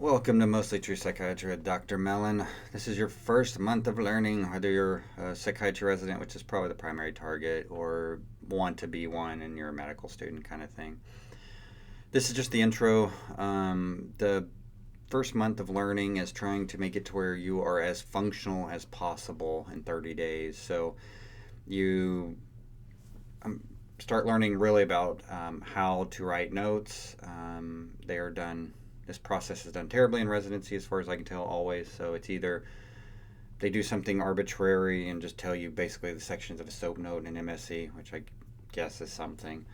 Welcome to Mostly True Psychiatry with Dr. Mellon. This is your first month of learning, whether you're a psychiatry resident, which is probably the primary target, or want to be one and you're a medical student kind of thing. This is just the intro. The first month of learning is trying to make it to where you are as functional as possible in 30 days. So you start learning really about how to write notes. They are done. This process is done terribly in residency, as far as I can tell, always. So it's either they do something arbitrary and just tell you basically the sections of a SOAP note in MSc, which I guess is something.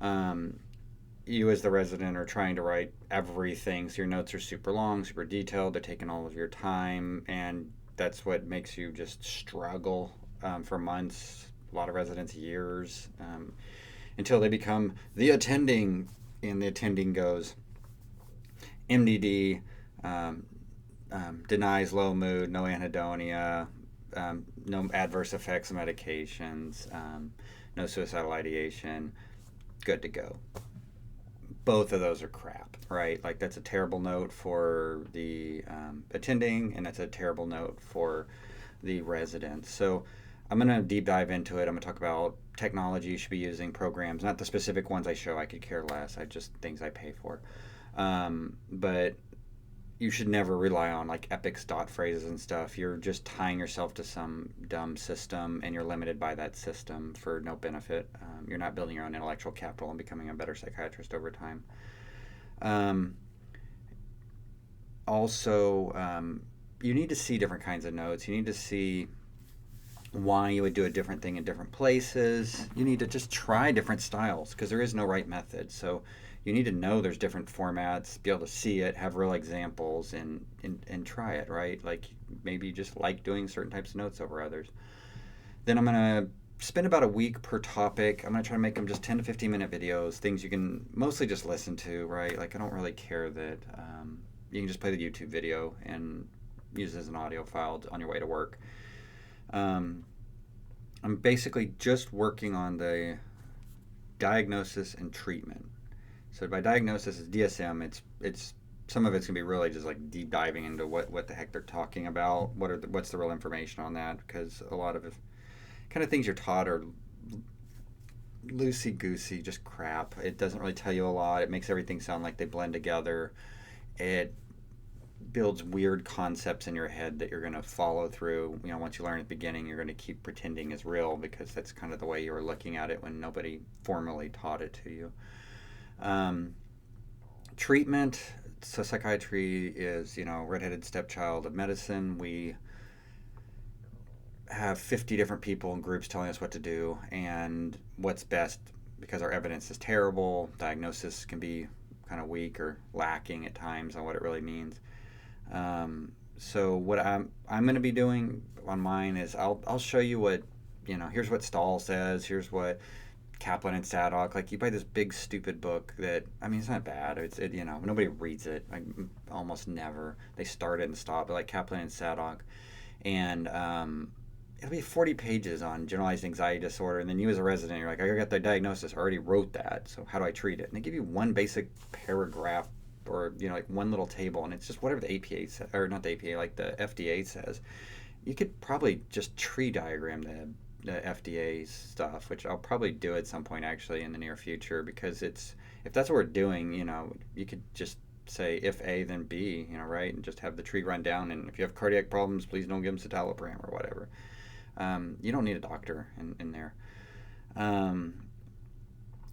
You, as the resident, are trying to write everything, so your notes are super long, super detailed. They're taking all of your time, and that's what makes you just struggle for months. A lot of residents, years, until they become the attending, and the attending goes MDD, denies low mood, no anhedonia, no adverse effects of medications, no suicidal ideation, good to go. Both of those are crap, right? Like, that's a terrible note for the attending, and that's a terrible note for the residents. So I'm going to deep dive into it. I'm going to talk about technology you should be using, programs, not the specific ones I show. I could care less. I just things I pay for. But you should never rely on like epics, dot phrases and stuff. You're just tying yourself to some dumb system, and you're limited by that system for no benefit. You're not building your own intellectual capital and becoming a better psychiatrist over time. Also, you need to see different kinds of notes. You need to see why you would do a different thing in different places. You need to just try different styles, because there is no right method. So you need to know there's different formats, be able to see it, have real examples, and try it, right? Like, maybe you just like doing certain types of notes over others. Then I'm going to spend about a week per topic. I'm going to try to make them just 10 to 15 minute videos, things you can mostly just listen to, right? Like, I don't really care that you can just play the YouTube video and use it as an audio file on your way to work. I'm basically just working on the diagnosis and treatment. So by diagnosis, it's DSM. It's some of it's gonna be really just like deep diving into what the heck they're talking about. What's the real information on that? Because a lot of kind of things you're taught are loosey goosey, just crap. It doesn't really tell you a lot. It makes everything sound like they blend together. It builds weird concepts in your head that you're going to follow through. Once you learn at the beginning, you're going to keep pretending is real, because that's kind of the way you were looking at it when nobody formally taught it to you. Treatment. So psychiatry is, redheaded stepchild of medicine. We have 50 different people and groups telling us what to do and what's best, because our evidence is terrible. Diagnosis can be kind of weak or lacking at times on what it really means. So what I'm going to be doing on mine is I'll show you what, here's what Stahl says, here's what Kaplan and Sadok, like, you buy this big stupid book that, it's not bad. Nobody reads it. Like, almost never. They start it and stop it, like Kaplan and Sadok. And it'll be 40 pages on generalized anxiety disorder, and then you as a resident, you're like, I got the diagnosis, I already wrote that, so how do I treat it? And they give you one basic paragraph, or like one little table, and it's just whatever the APA says, or not the APA, like the FDA says. You could probably just tree diagram the FDA stuff, which I'll probably do at some point actually in the near future, because if that's what we're doing, you could just say if A then B, right, and just have the tree run down. And if you have cardiac problems, please don't give them citalopram or whatever. You don't need a doctor in there.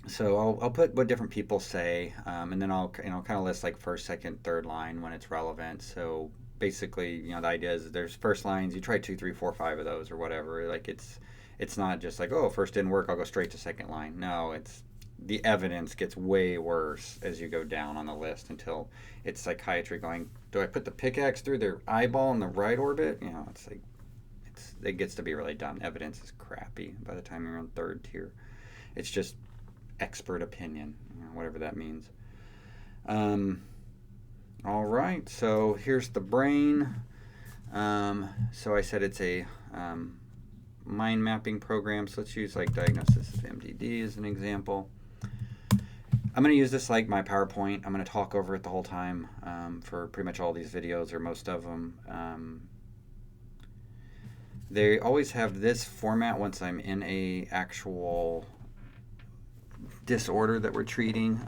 So I'll put what different people say, and then I'll kind of list like first, second, third line when it's relevant. So basically, the idea is there's first lines. You try 2, 3, 4, 5 of those or whatever. Like, it's not just like, oh, first didn't work, I'll go straight to second line. No, it's the evidence gets way worse as you go down on the list, until it's psychiatry going, do I put the pickaxe through their eyeball in the right orbit? It's like it gets to be really dumb. Evidence is crappy by the time you're on third tier. It's just expert opinion, whatever that means. All right, so here's the brain. So I said it's a mind mapping program, so let's use like diagnosis of MDD as an example. I'm going to use this like my PowerPoint. I'm going to talk over it the whole time for pretty much all these videos, or most of them. They always have this format once I'm in a actual disorder that we're treating.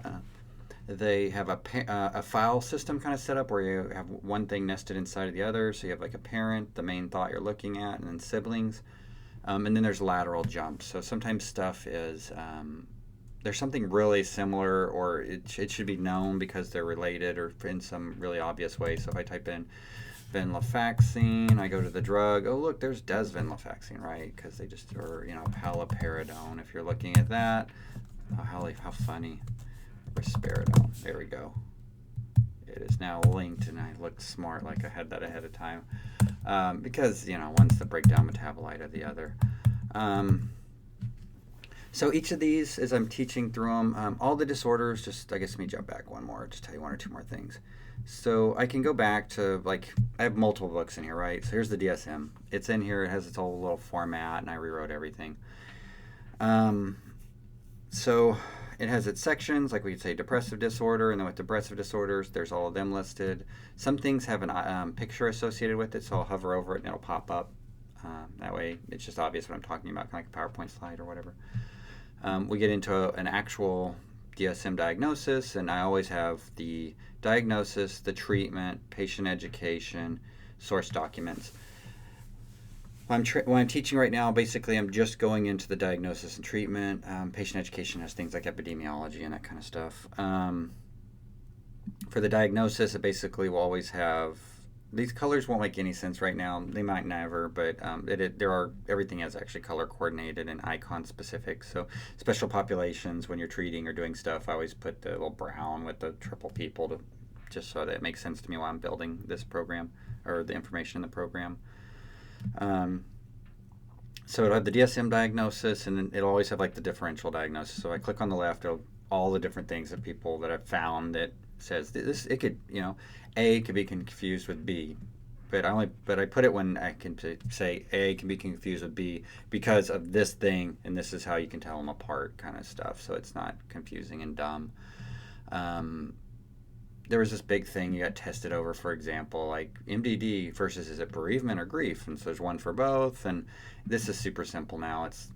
They have a file system kind of set up where you have one thing nested inside of the other. So you have like a parent, the main thought you're looking at, and then siblings. And then there's lateral jumps. So sometimes stuff is, there's something really similar, or it should be known because they're related or in some really obvious way. So if I type in venlafaxine, I go to the drug. Oh, look, there's desvenlafaxine, right? Because they just, or, paliperidone. If you're looking at that, oh, how funny. Risperidone. There we go. It is now linked, and I looked smart like I had that ahead of time. Because, one's the breakdown metabolite of the other. So each of these, as I'm teaching through them, all the disorders, just, I guess let me jump back one more, just tell you one or two more things. So I can go back to, I have multiple books in here, right? So here's the DSM. It's in here. It has its whole little format, and I rewrote everything. So it has its sections, like we could say depressive disorder, and then with depressive disorders, there's all of them listed. Some things have a picture associated with it, so I'll hover over it, and it'll pop up. That way, it's just obvious what I'm talking about, kind of like a PowerPoint slide or whatever. We get into an actual Dsm diagnosis, and I always have the diagnosis, the treatment, patient education, source documents. When I'm teaching right now, basically I'm just going into the diagnosis and treatment. Patient education has things like epidemiology and that kind of stuff. For the diagnosis, it basically will always have, these colors won't make any sense right now. They might never, but everything is actually color coordinated and icon specific. So special populations, when you're treating or doing stuff, I always put the little brown with the triple people just so that it makes sense to me while I'm building this program or the information in the program. So it'll have the DSM diagnosis, and then it'll always have like the differential diagnosis. So I click on the left, all the different things that people that I've found that says this. It could, A could be confused with B, but I put it when I can say A can be confused with B because of this thing, and this is how you can tell them apart, kind of stuff. So it's not confusing and dumb. There was this big thing you got tested over, for example, like MDD versus is it bereavement or grief, and so there's one for both, and this is super simple now. It's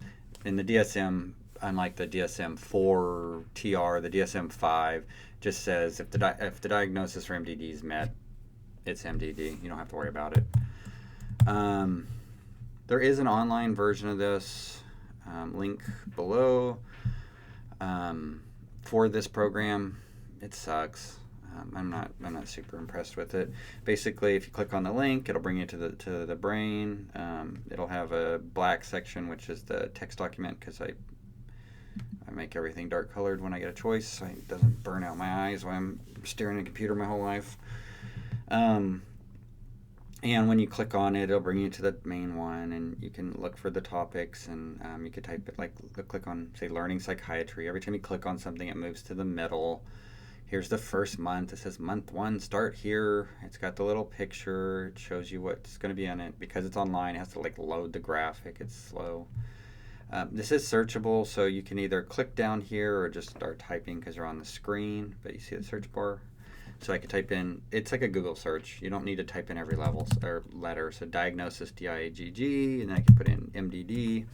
in the DSM, unlike the DSM-4 TR, the DSM-5 just says if the diagnosis for MDD is met, it's MDD. You don't have to worry about it. There is an online version of this, link below, for this program. It sucks. I'm not super impressed with it. Basically, if you click on the link, it'll bring you to the brain. It'll have a black section, which is the text document, because I make everything dark colored when I get a choice, so it doesn't burn out my eyes while I'm staring at a computer my whole life. And when you click on it, it'll bring you to the main one, and you can look for the topics, and you could type it click on, say, learning psychiatry. Every time you click on something, it moves to the middle. Here's the first month. It says month 1, start here. It's got the little picture. It shows you what's going to be in it. Because it's online, it has to load the graphic. It's slow. This is searchable, so you can either click down here or just start typing because you're on the screen. But you see the search bar? So I could type in, it's like a Google search. You don't need to type in every level or letter. So diagnosis, DIAGG, and then I can put in MDD.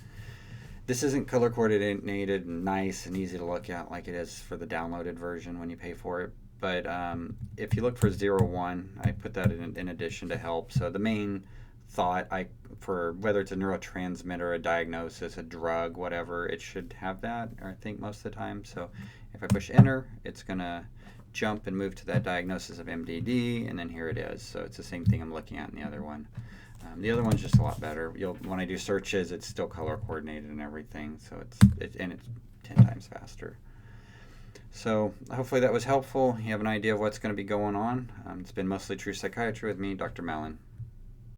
This isn't color coordinated and nice and easy to look at like it is for the downloaded version when you pay for it. But if you look for 01, I put that in addition to help. So the main thought, for whether it's a neurotransmitter, a diagnosis, a drug, whatever, it should have that, or I think most of the time. So if I push enter, it's going to jump and move to that diagnosis of MDD, and then here it is. So it's the same thing I'm looking at in the other one. The other one's just a lot better. When I do searches, it's still color coordinated and everything, so it's 10 times faster. So hopefully that was helpful. You have an idea of what's going to be going on. It's been mostly True Psychiatry with me, Dr. Mellon.